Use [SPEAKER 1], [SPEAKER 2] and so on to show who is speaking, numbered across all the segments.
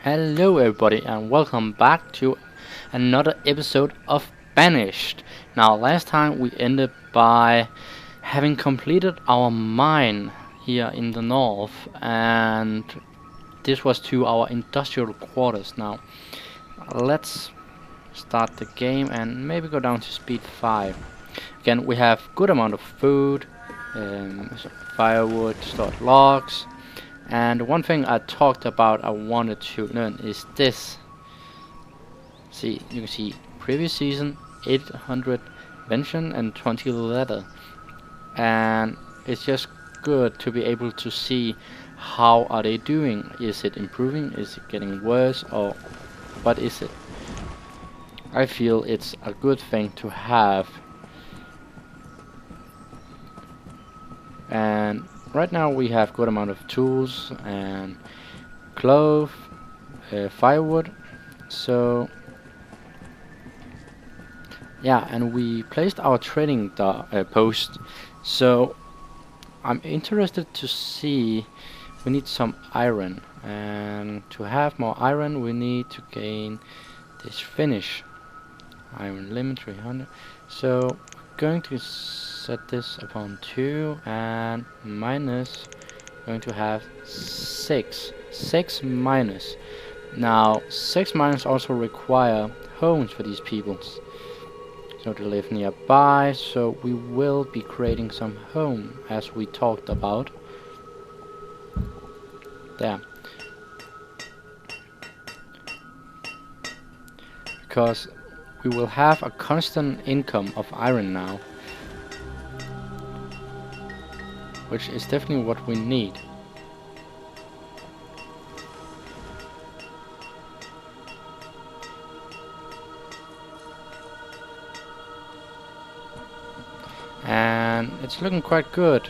[SPEAKER 1] Hello, everybody, and welcome back to another episode of Banished. Now, last time we ended by having completed our mine here in the north, and this was to our industrial quarters. Now, let's start the game and maybe go down to speed 5. Again, we have good amount of food, firewood, stored logs. And one thing I talked about I wanted to learn is this. See, you can see previous season 800 vention and 20 leather, and it's just good to be able to see how are they doing. Is it improving? Is it getting worse? Or what is it? I feel it's a good thing to have. And right now we have good amount of tools and clove, firewood. So yeah, and we placed our trading post. So I'm interested to see. We need some iron, and to have more iron, we need to gain this finish. Iron limit 300. So going to set this upon 2 and minus. Going to have 6. 6 minus. Now 6 minus also require homes for these peoples. So they live nearby, so we will be creating some home as we talked about. There. Because we will have a constant income of iron now, which is definitely what we need. And it's looking quite good.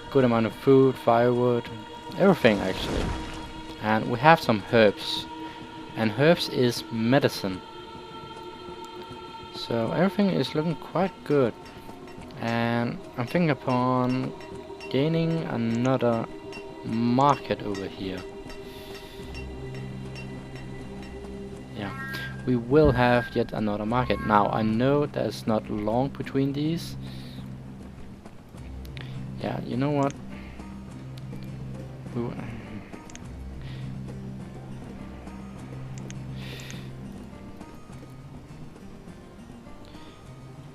[SPEAKER 1] Good amount of food, firewood, everything actually. And we have some herbs. And herbs is medicine. So everything is looking quite good. And I'm thinking upon gaining another market over here. Yeah. We will have yet another market. Now I know there's not long between these. Yeah, you know what?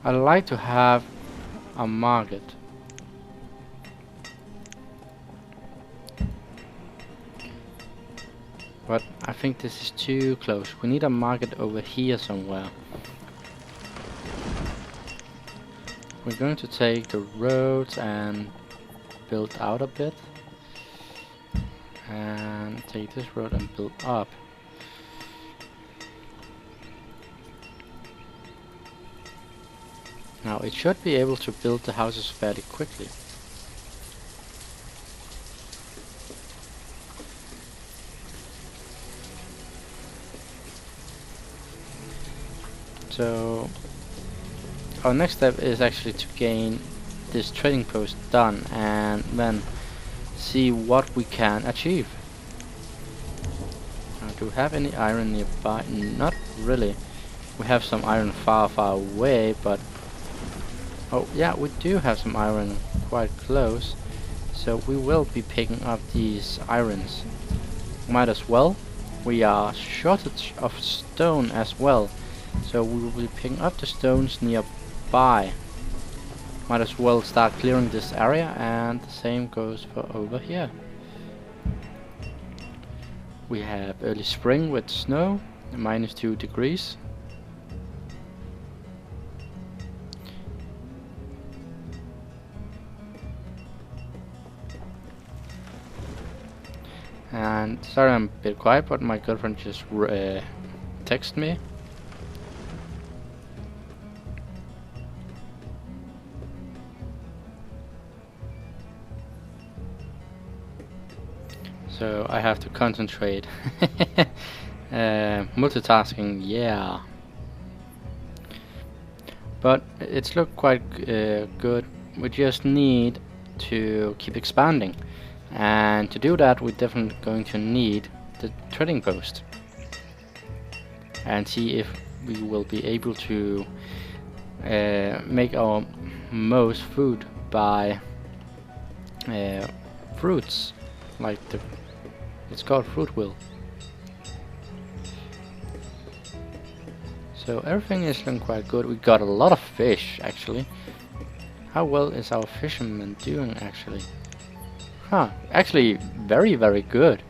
[SPEAKER 1] I like to have a market. But I think this is too close. We need a market over here somewhere. We're going to take the roads and build out a bit. And take this road and build up. Now it should be able to build the houses fairly quickly. So our next step is actually to gain this trading post done and then see what we can achieve. Now, do we have any iron nearby? Not really. We have some iron far away, but oh yeah, we do have some iron quite close. So we will be picking up these irons. Might as well. We are shortage of stone as well. So we will be picking up the stones nearby. Might as well start clearing this area, and the same goes for over here. We have early spring with snow, -2 degrees. And sorry I'm a bit quiet, but my girlfriend just texted me. So I have to concentrate. Multitasking, yeah. But it's looked quite good. We just need to keep expanding. And to do that, we're definitely going to need the trading post and see if we will be able to make our most food by fruits, like it's called fruit wheel. So everything is looking quite good. We got a lot of fish actually. How well is our fisherman doing actually? Huh, actually very good.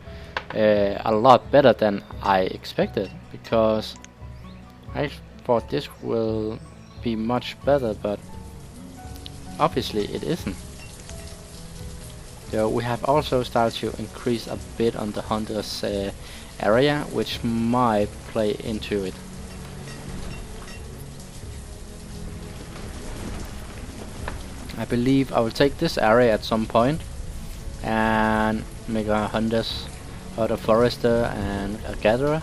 [SPEAKER 1] A lot better than I expected, because I thought this will be much better, but obviously it isn't. So we have also started to increase a bit on the hunters area, which might play into it. I believe I will take this area at some point and make a hunters, or a forester and a gatherer,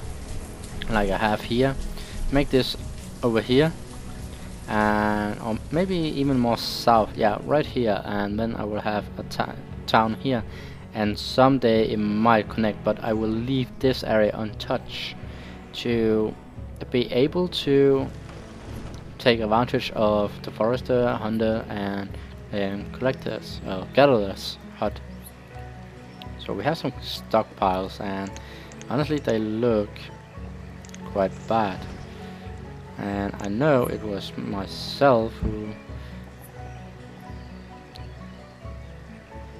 [SPEAKER 1] like I have here. Make this over here, and or maybe even more south, yeah, right here, and then I will have a town here, and someday it might connect, but I will leave this area untouched to be able to take advantage of the forester, hunter, and collectors, gatherers hut. So we have some stockpiles, and honestly they look quite bad. And I know it was myself who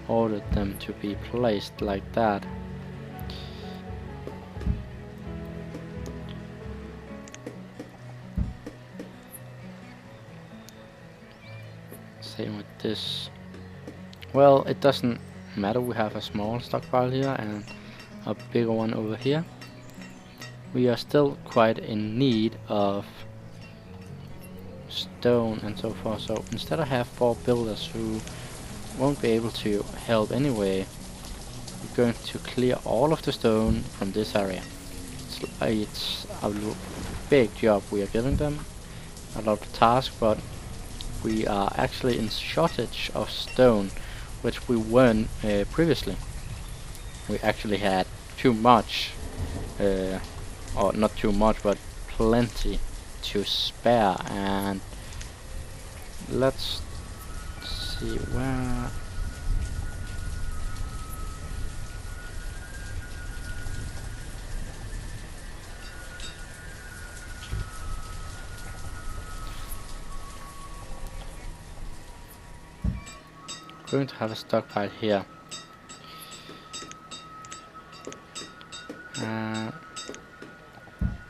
[SPEAKER 1] ordered them to be placed like that. Same with this. Well, it doesn't matter, we have a small stockpile here and a bigger one over here. We are still quite in need of stone and so forth, so instead I have 4 builders who won't be able to help anyway. We're going to clear all of the stone from this area. It's a big job we are giving them, a lot of tasks, but we are actually in shortage of stone, which we weren't previously. We actually had too much, or not too much, but plenty to spare. And let's see where. Going to have a stockpile here.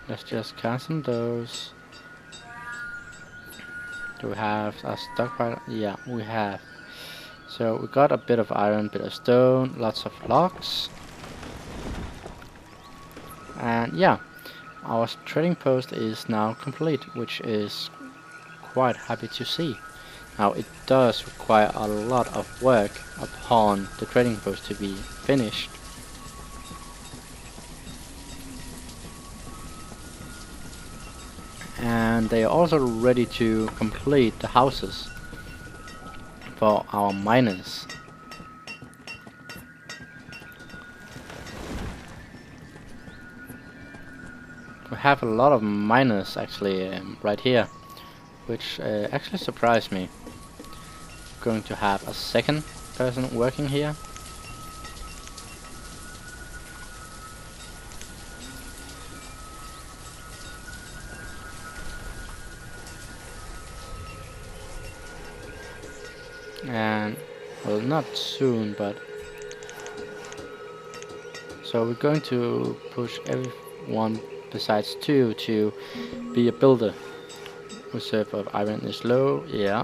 [SPEAKER 1] Let's just cancel those. Do we have a stockpile? Yeah, we have. So we got a bit of iron, bit of stone, lots of logs. And yeah, our trading post is now complete, which is quite happy to see. Now it does require a lot of work upon the trading post to be finished. And they are also ready to complete the houses for our miners. We have a lot of miners actually right here, which actually surprised me. Going to have a second person working here. And well, not soon, but so we're going to push everyone besides 2 to be a builder. Reserve of iron is low, yeah.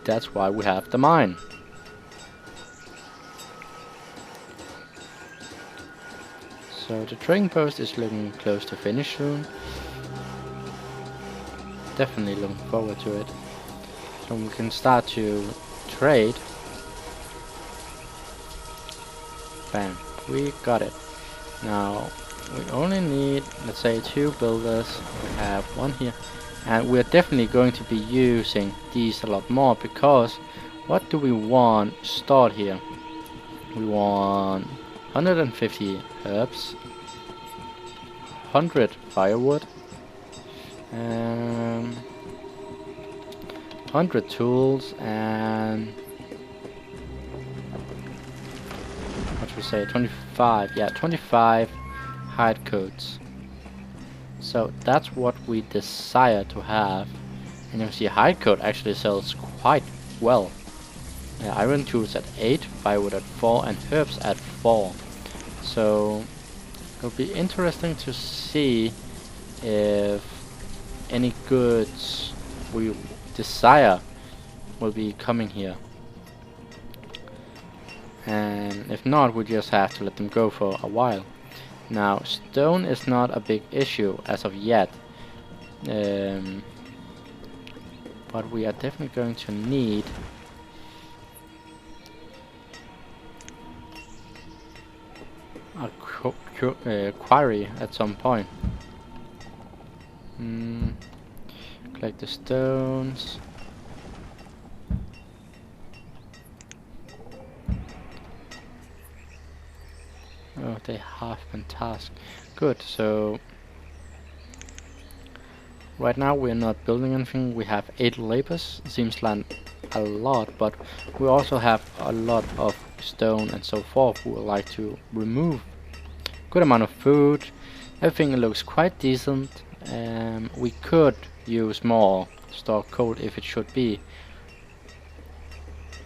[SPEAKER 1] That's why we have the mine. So the trading post is looking close to finish soon. Definitely looking forward to it. So we can start to trade. Bam, we got it. Now we only need, let's say, 2 builders. We have 1 here. And we're definitely going to be using these a lot more, because what do we want stored here? We want 150 herbs, 100 firewood, 100 tools, and what should we say, 25, yeah, 25 hide coats. So that's what we desire to have. And you can see hide coat actually sells quite well. Iron tools at 8, firewood at 4, and herbs at 4. So it'll be interesting to see if any goods we desire will be coming here. And if not, we just have to let them go for a while. Now, stone is not a big issue as of yet. But we are definitely going to need a quarry at some point. Collect the stones. Oh, they have been tasked. Good, so right now we're not building anything. We have 8 labors. Seems like a lot, but we also have a lot of stone and so forth we would like to remove. Good amount of food. Everything looks quite decent. We could use more stock coal if it should be.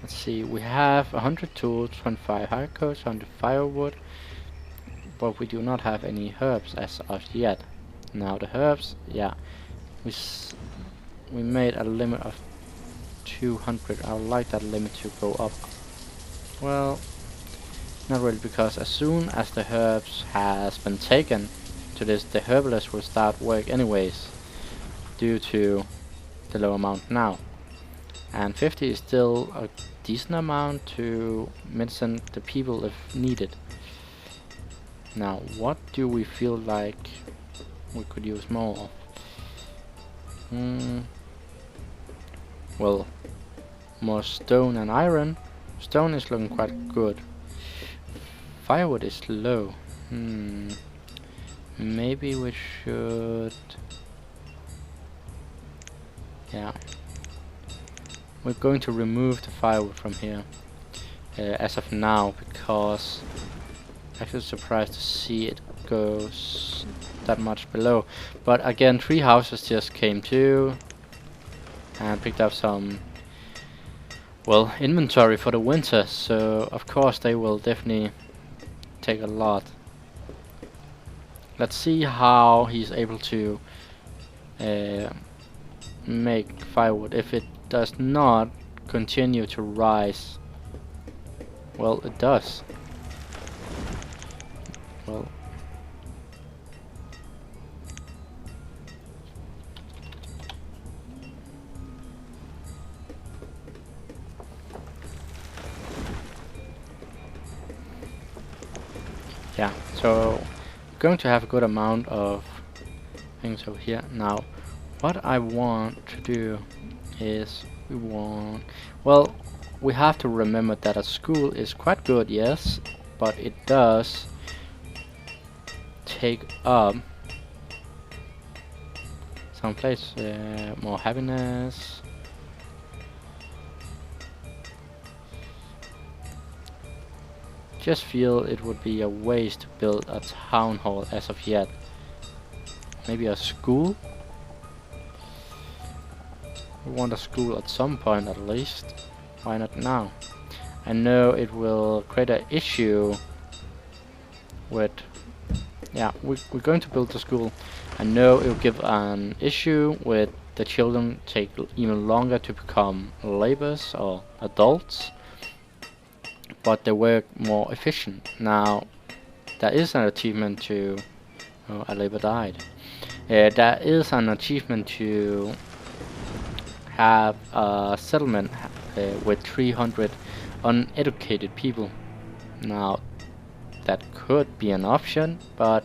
[SPEAKER 1] Let's see, we have 100 tools, 25 hide coats, 100 firewood, but we do not have any herbs as of yet. Now the herbs, yeah, we made a limit of 200. I would like that limit to go up. Well, not really, because as soon as the herbs has been taken to this, the herbalist will start work anyways, due to the low amount now. And 50 is still a decent amount to medicine the people if needed. Now, what do we feel like we could use more of? Well, more stone and iron. Stone is looking quite good. Firewood is low. Maybe we should... Yeah. We're going to remove the firewood from here as of now, because I'm actually surprised to see it goes that much below. But again, 3 houses just came to and picked up some, well, inventory for the winter, so of course they will definitely take a lot. Let's see how he's able to make firewood. If it does not continue to rise, well, it does. Well, yeah, so going to have a good amount of things over here. Now, what I want to do is well, we have to remember that a school is quite good, yes, but it does take up some place, more happiness. Just feel it would be a waste to build a town hall as of yet. Maybe a school? We want a school at some point at least. Why not now? I know it will create an issue with... Yeah, we're going to build a school. I know it will give an issue with the children take even longer to become laborers or adults, but they work more efficient. Now, there is an achievement to... Oh, a labor died. There is an achievement to have a settlement with 300 uneducated people. Now, that could be an option, but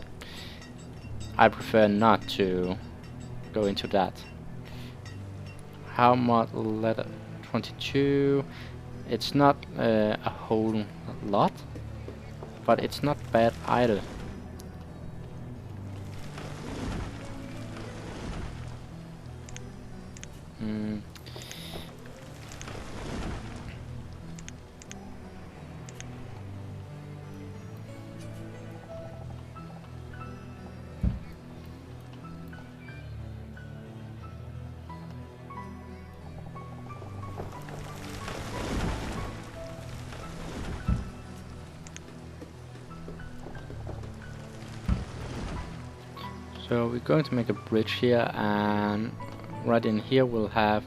[SPEAKER 1] I prefer not to go into that. How much letter? 22. It's not a whole lot. but it's not bad either. Hmm. So we're going to make a bridge here, and right in here we'll have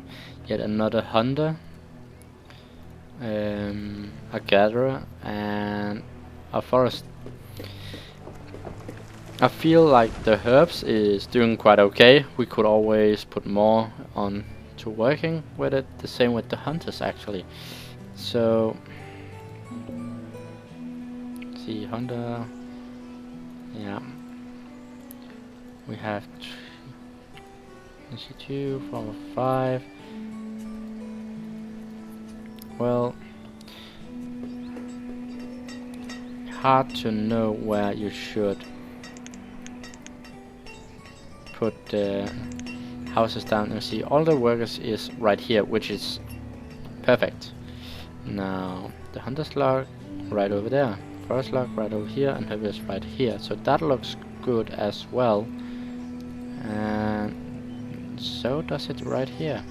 [SPEAKER 1] yet another hunter, a gatherer, and a forest. I feel like the herbs is doing quite okay. We could always put more on to working with it. The same with the hunters actually. So see, hunter, yeah. We have 2, 4, 5. Well, hard to know where you should put the houses down. And see, all the workers is right here, which is perfect. Now the hunter's log right over there, forest log right over here, and herbis right here. So that looks good as well. And so does it right here.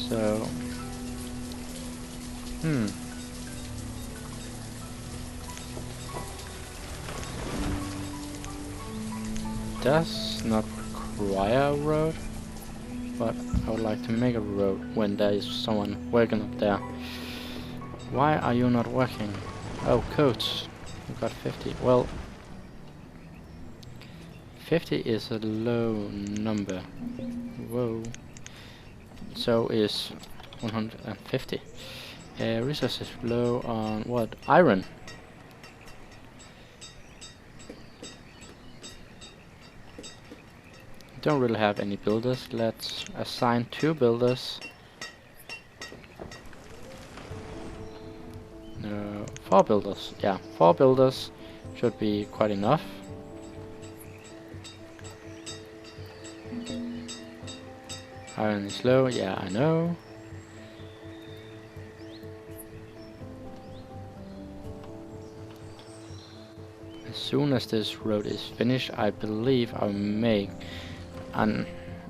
[SPEAKER 1] So, does not require a road, but I would like to make a road when there is someone working up there. Why are you not working? Oh, coats. You got 50. Well, 50 is a low number. Whoa. So is 150. Resources low on what? Iron. Don't really have any builders. Let's assign 2 builders. No, 4 builders. Yeah, 4 builders should be quite enough. Iron is low, yeah, I know. As soon as this road is finished, I believe I'll make an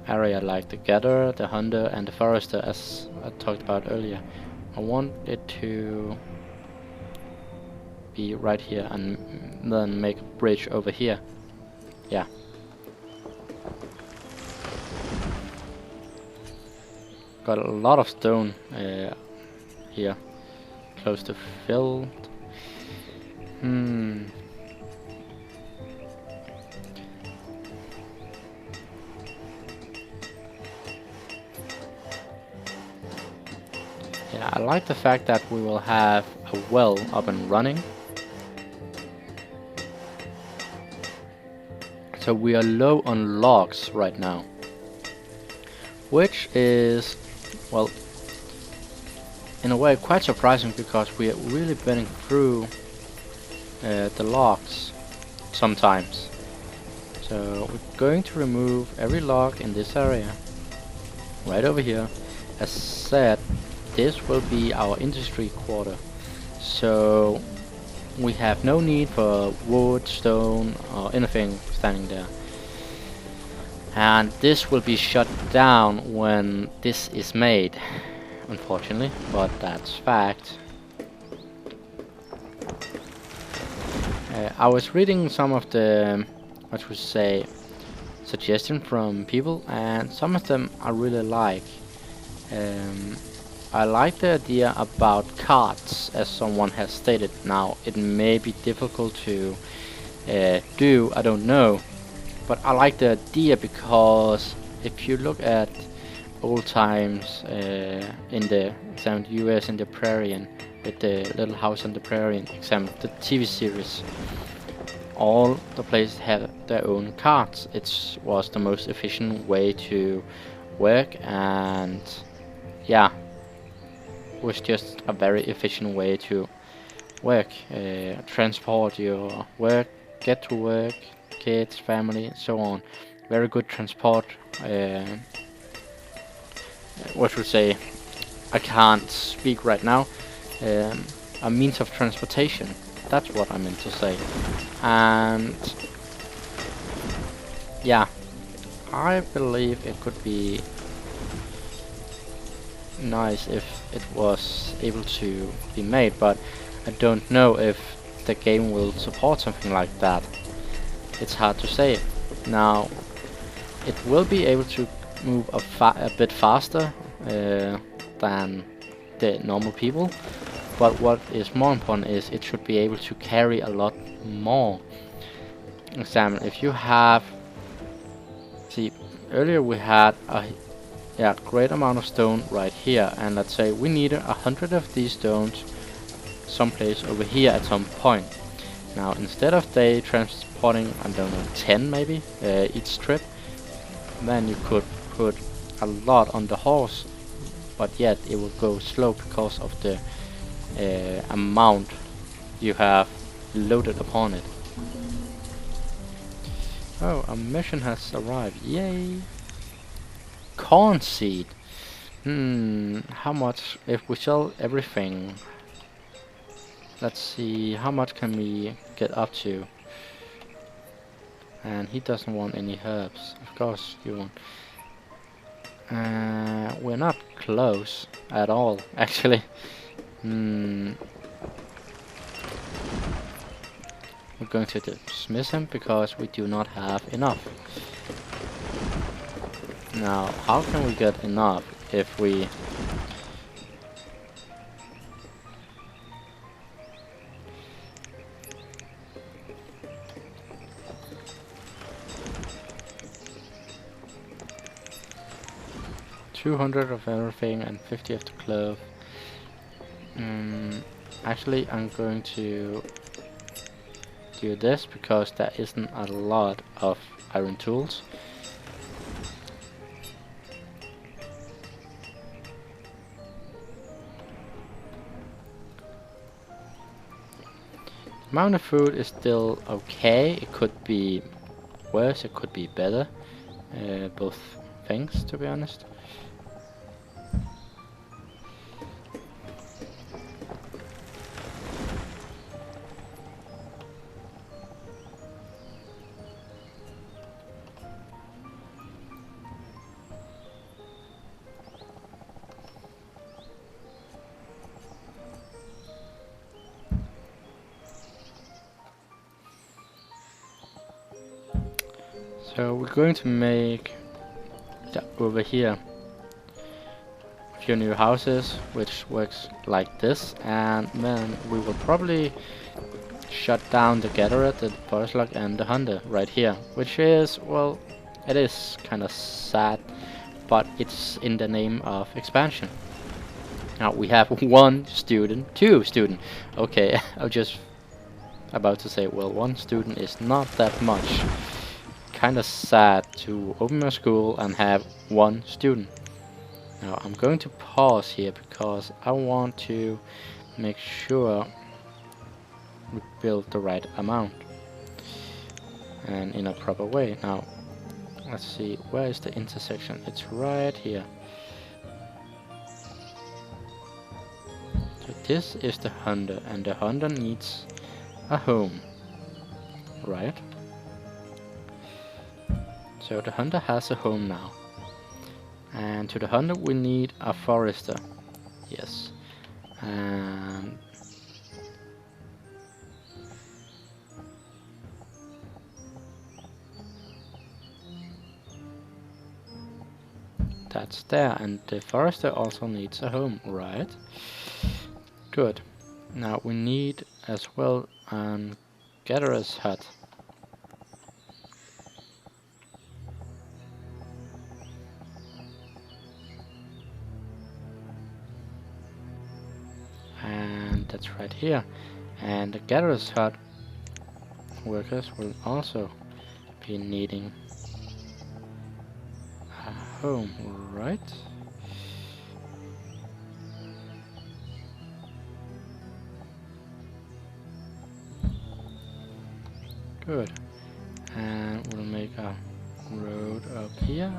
[SPEAKER 1] area like the gatherer, the hunter, and the forester, as I talked about earlier. I want it to be right here, and then make a bridge over here. Yeah. Got a lot of stone here, close to filled. Yeah, I like the fact that we will have a well up and running. So we are low on logs right now, which is, well, in a way quite surprising, because we are really burning through the logs sometimes. So we're going to remove every log in this area, right over here. As said, this will be our industry quarter, so we have no need for wood, stone, or anything standing there. And this will be shut down when this is made, unfortunately, but that's fact. I was reading some of the, what would say, suggestions from people, and some of them I really like. I like the idea about carts, as someone has stated. Now, it may be difficult to do, I don't know, but I like the idea, because if you look at old times in the US, in the prairie, and with the Little House on the Prairie, example, the TV series, all the places had their own carts. It was the most efficient way to work, and yeah, was just a very efficient way to work, transport your work, get to work, kids, family, so on. Very good transport. What should I say? I can't speak right now. Um, a means of transportation. That's what I meant to say. And yeah, I believe it could be nice if it was able to be made, but I don't know if the game will support something like that. It's hard to say. Now, it will be able to move a bit faster than the normal people, but what is more important is it should be able to carry a lot more. Example, if you have, see, earlier we had a great amount of stone right here, and let's say we need 100 of these stones someplace over here at some point. Now, instead of they transporting, I don't know, 10 maybe each trip, then you could put a lot on the horse, but yet it will go slow because of the amount you have loaded upon it. Oh, a mission has arrived. Yay! Corn seed. How much if we sell everything? Let's see, how much can we get up to? And he doesn't want any herbs. Of course you want. We're not close at all, actually. We're going to dismiss him because we do not have enough. Now, how can we get enough if we... $200 of everything and 50 of the clove. Actually, I'm going to do this because there isn't a lot of iron tools. The amount of food is still okay. It could be worse, it could be better. Both things, to be honest. So we're going to make over here a few new houses, which works like this, and then we will probably shut down the gatherer, the forest log, and the hunter right here, which is, well, it is kind of sad, but it's in the name of expansion. Now we have two student. Okay, I was just about to say, well, one student is not that much. Kind of sad to open a school and have one student. Now I'm going to pause here because I want to make sure we build the right amount and in a proper way. Now let's see, where is the intersection? It's right here. So this is the hunter, and the hunter needs a home, right? So the hunter has a home now. And to the hunter we need a forester. Yes. And that's there. And the forester also needs a home, right? Good. Now we need as well an gatherer's hut. That's right here, and the gatherer's hut workers will also be needing a home, right? Good. And we'll make a road up here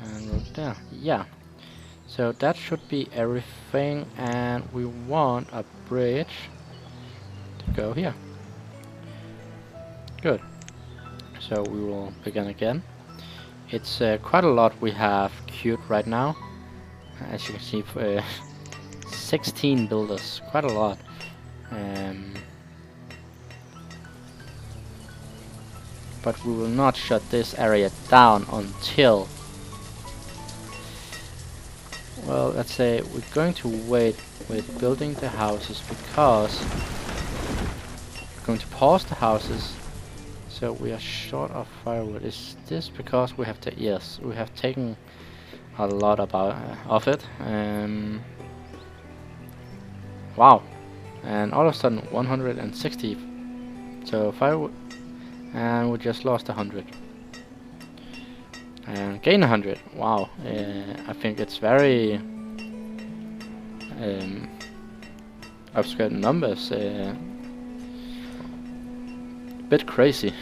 [SPEAKER 1] and road there. Yeah. So that should be everything, and we want a bridge to go here. Good. So we will begin again. It's quite a lot we have queued right now. As you can see, 16 builders, quite a lot. But we will not shut this area down until, well, let's say we're going to wait with building the houses because we're going to pause the houses. So we are short of firewood. Is this because we have to? Yes, we have taken a lot of it. Wow, and all of a sudden 160. So firewood, and we just lost 100 and gain 100. Wow, I think it's very obscure numbers. Bit crazy.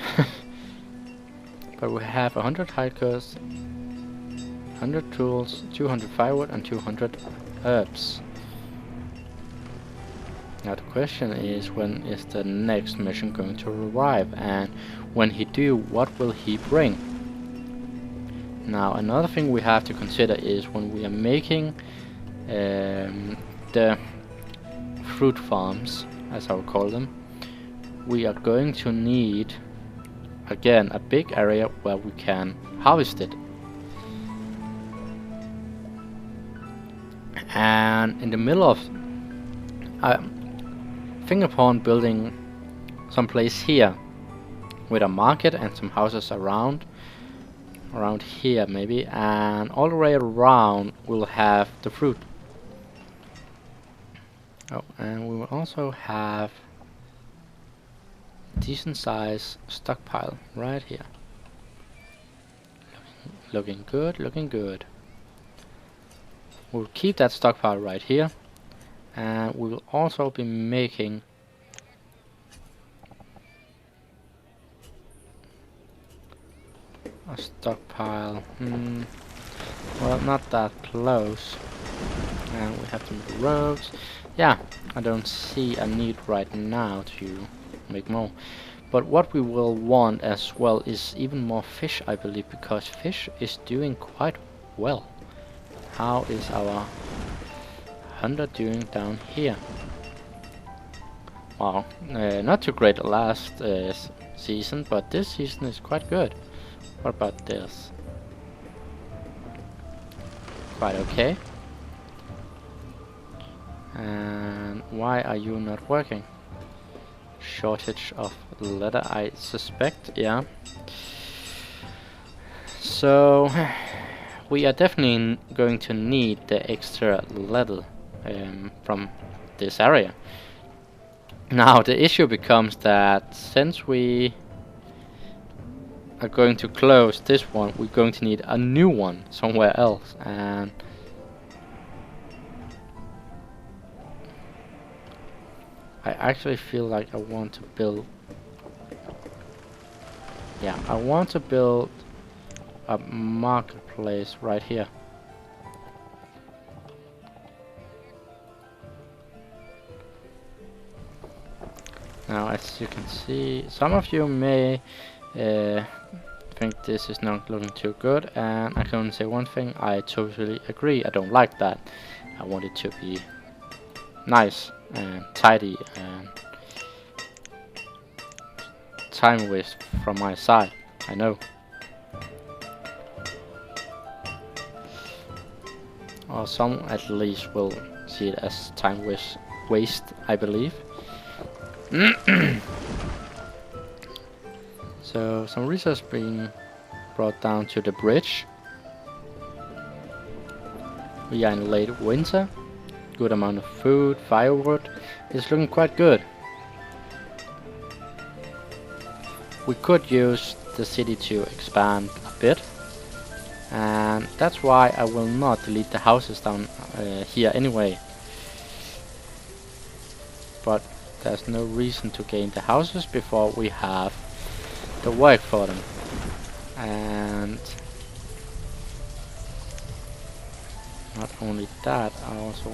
[SPEAKER 1] But we have 100 hikers, 100 tools, 200 firewood and 200 herbs. Now the question is, when is the next mission going to arrive, and when he do, what will he bring? Now another thing we have to consider is when we are making the fruit farms, as I will call them, we are going to need again a big area where we can harvest it. And in the middle of, think upon building some place here with a market and some houses around here maybe, and all the way around we'll have the fruit. Oh, and we will also have decent size stockpile right here. Looking good, looking good. We'll keep that stockpile right here, and we will also be making a stockpile. Well, not that close. And we have to make roads. Yeah, I don't see a need right now to make more. But what we will want as well is even more fish, I believe, because fish is doing quite well. How is our hunter doing down here? Wow, not too great last season, but this season is quite good. What about this? Quite okay. And why are you not working? Shortage of leather, I suspect. Yeah. So we are definitely going to need the extra leather from this area. Now the issue becomes that since we are going to close this one, we're going to need a new one somewhere else, and I actually feel like I want to build, yeah, I want to build a marketplace right here. Now as you can see, some of you may think this is not looking too good, and I can only say one thing: I totally agree. I don't like that. I want it to be nice and tidy and time waste from my side. I know. Or some at least will see it as time waste, I believe. So some resources being brought down to the bridge. We are in late winter. Good amount of food, firewood. It's looking quite good. We could use the city to expand a bit, and that's why I will not delete the houses down here anyway. But there's no reason to gain the houses before we have the work for them. And not only that, I also...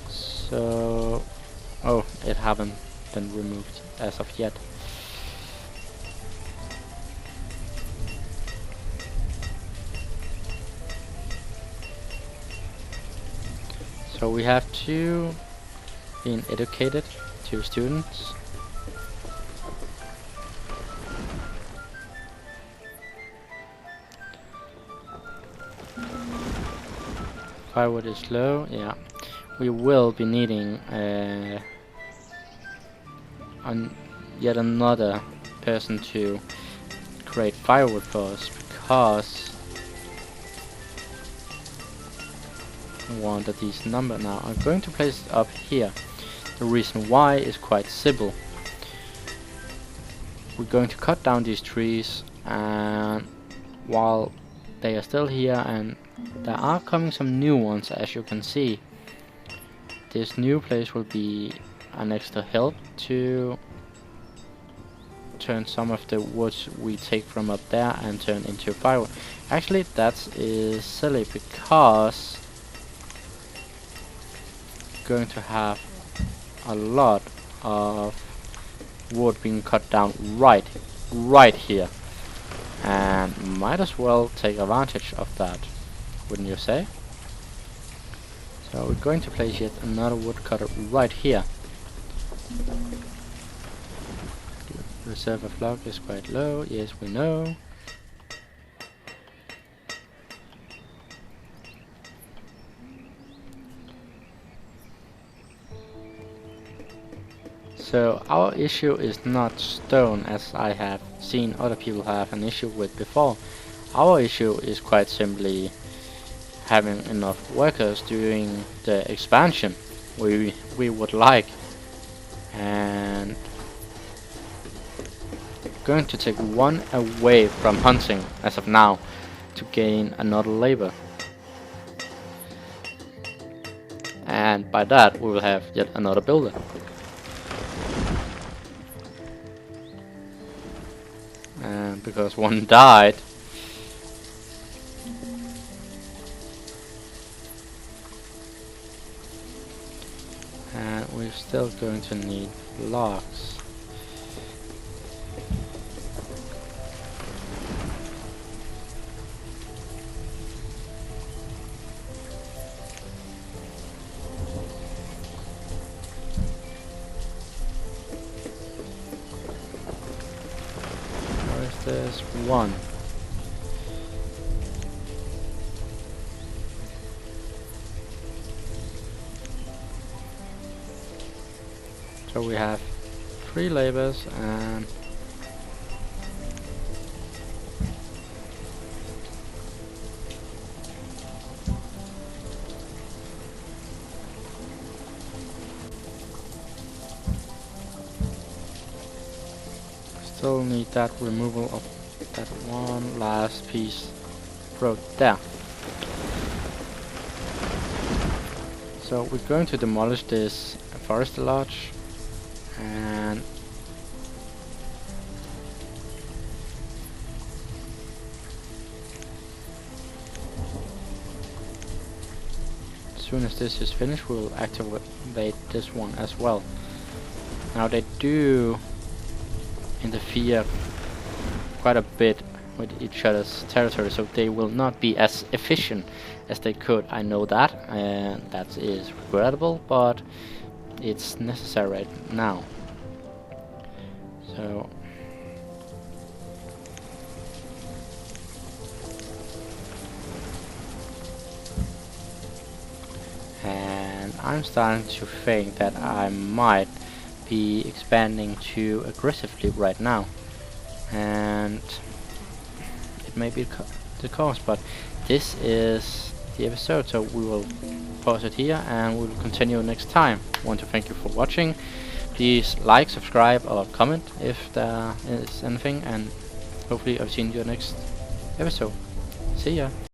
[SPEAKER 1] So... Oh, it haven't been removed as of yet. So we have two being educated, 2 students. Firewood is low, yeah. We will be needing yet another person to create firewood for us, because I want a decent number now. I'm going to place it up here. The reason why is quite simple. We're going to cut down these trees, and while they are still here, and there are coming some new ones, as you can see, this new place will be an extra help to turn some of the woods we take from up there and turn into firewood. Actually, that is silly, because we're going to have a lot of wood being cut down right here, and might as well take advantage of that, wouldn't you say? So we're going to place yet another woodcutter right here. The reserve of log is quite low, yes we know. So our issue is not stone, as I have seen other people have an issue with before. Our issue is quite simply having enough workers during the expansion we would like, and going to take one away from hunting as of now to gain another labor, and by that we will have yet another builder. And because one died, and we're still going to need logs. Where's this one? So we have 3 labors, and still need that removal of that one last piece road there. So we're going to demolish this forest lodge, and as soon as this is finished, we'll activate this one as well. Now they do interfere quite a bit with each other's territory, so they will not be as efficient as they could. I know that, and that is regrettable, but it's necessary right now. So and I'm starting to think that I might be expanding too aggressively right now, and it may be the cause, but this is the episode, so we will pause it here and we will continue next time. I want to thank you for watching. Please like, subscribe or comment if there is anything, and hopefully I've seen you next episode. See ya!